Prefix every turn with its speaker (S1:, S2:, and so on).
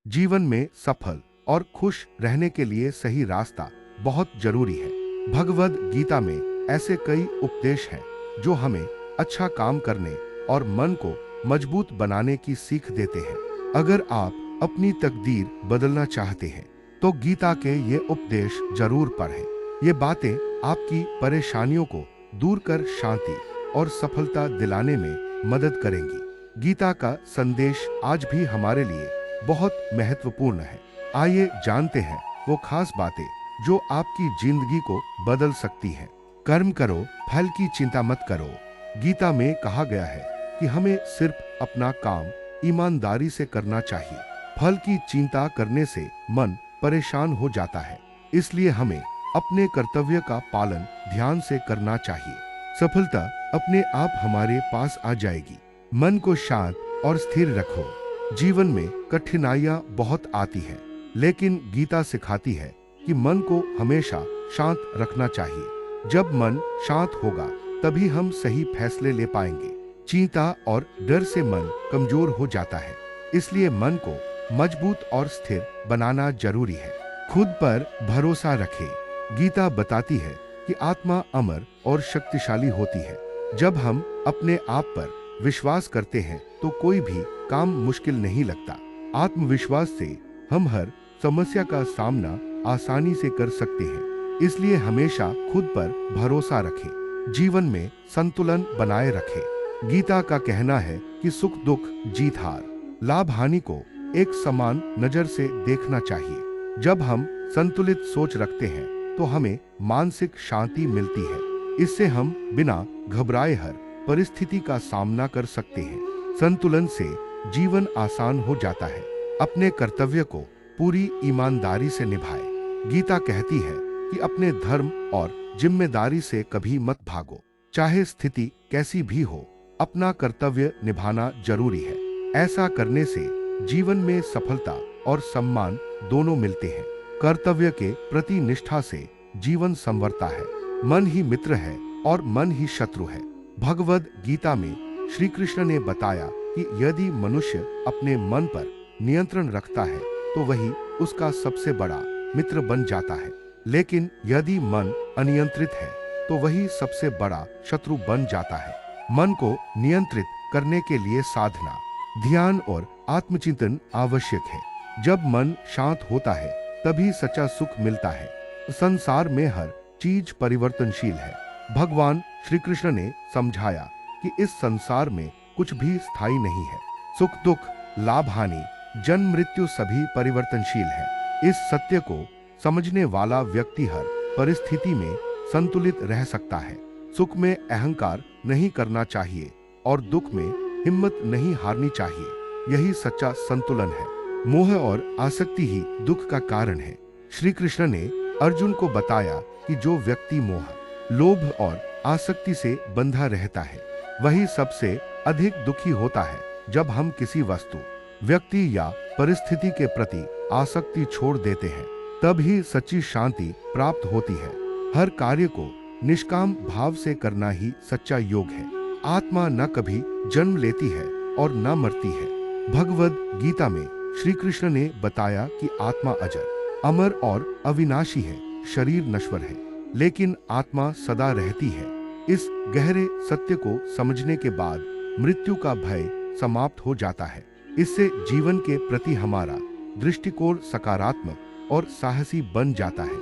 S1: जीवन में सफल और खुश रहने के लिए सही रास्ता बहुत जरूरी है। भगवद गीता में ऐसे कई उपदेश हैं जो हमें अच्छा काम करने और मन को मजबूत बनाने की सीख देते हैं। अगर आप अपनी तकदीर बदलना चाहते हैं तो गीता के ये उपदेश जरूर पढ़ें। ये बातें आपकी परेशानियों को दूर कर शांति और सफलता दिलाने में मदद करेंगी। गीता का संदेश आज भी हमारे लिए बहुत महत्वपूर्ण है। आइए जानते हैं वो खास बातें जो आपकी जिंदगी को बदल सकती हैं। कर्म करो, फल की चिंता मत करो। गीता में कहा गया है कि हमें सिर्फ अपना काम ईमानदारी से करना चाहिए। फल की चिंता करने से मन परेशान हो जाता है, इसलिए हमें अपने कर्तव्य का पालन ध्यान से करना चाहिए। सफलता अपने आप हमारे पास आ जाएगी। मन को शांत और स्थिर रखो। जीवन में कठिनाइयां बहुत आती हैं, लेकिन गीता सिखाती है कि मन को हमेशा शांत रखना चाहिए। जब मन शांत होगा तभी हम सही फैसले ले पाएंगे। चिंता और डर से मन कमजोर हो जाता है, इसलिए मन को मजबूत और स्थिर बनाना जरूरी है। खुद पर भरोसा रखें। गीता बताती है कि आत्मा अमर और शक्तिशाली होती है। जब हम अपने आप पर विश्वास करते हैं तो कोई भी काम मुश्किल नहीं लगता। आत्मविश्वास से हम हर समस्या का सामना आसानी से कर सकते हैं, इसलिए हमेशा खुद पर भरोसा रखें। जीवन में संतुलन बनाए रखें। गीता का कहना है कि सुख दुख जीत हार लाभ हानि को एक समान नजर से देखना चाहिए। जब हम संतुलित सोच रखते हैं तो हमें मानसिक शांति मिलती है। इससे हम बिना घबराए हर परिस्थिति का सामना कर सकते हैं। संतुलन से जीवन आसान हो जाता है। अपने कर्तव्य को पूरी ईमानदारी से निभाएं। गीता कहती है कि अपने धर्म और जिम्मेदारी से कभी मत भागो। चाहे स्थिति कैसी भी हो, अपना कर्तव्य निभाना जरूरी है। ऐसा करने से जीवन में सफलता और सम्मान दोनों मिलते हैं। कर्तव्य के प्रति निष्ठा से जीवन संवरता है। मन ही मित्र है और मन ही शत्रु है। भगवद गीता में श्री कृष्ण ने बताया कि यदि मनुष्य अपने मन पर नियंत्रण रखता है तो वही उसका सबसे बड़ा मित्र बन जाता है, लेकिन यदि मन अनियंत्रित है तो वही सबसे बड़ा शत्रु बन जाता है। मन को नियंत्रित करने के लिए साधना, ध्यान और आत्मचिंतन आवश्यक है। जब मन शांत होता है तभी सच्चा सुख मिलता है। संसार में हर चीज परिवर्तनशील है। भगवान श्री कृष्ण ने समझाया कि इस संसार में कुछ भी स्थायी नहीं है। सुख दुख, लाभ हानि, जन्म मृत्यु सभी परिवर्तनशील है। इस सत्य को समझने वाला व्यक्ति हर परिस्थिति में संतुलित रह सकता है। सुख में अहंकार नहीं करना चाहिए और दुख में हिम्मत नहीं हारनी चाहिए। यही सच्चा संतुलन है। मोह और आसक्ति ही दुख का कारण है। श्री कृष्ण ने अर्जुन को बताया कि जो व्यक्ति मोह, लोभ और आसक्ति से बंधा रहता है वही सबसे अधिक दुखी होता है। जब हम किसी वस्तु, व्यक्ति या परिस्थिति के प्रति आसक्ति छोड़ देते हैं तब ही सच्ची शांति प्राप्त होती है। हर कार्य को निष्काम भाव से करना ही सच्चा योग है। आत्मा न कभी जन्म लेती है और न मरती है। भगवद गीता में श्री कृष्ण ने बताया कि आत्मा अजर, अमर और अविनाशी है। शरीर नश्वर है लेकिन आत्मा सदा रहती है। इस गहरे सत्य को समझने के बाद मृत्यु का भय समाप्त हो जाता है। इससे जीवन के प्रति हमारा दृष्टिकोण सकारात्मक और साहसी बन जाता है।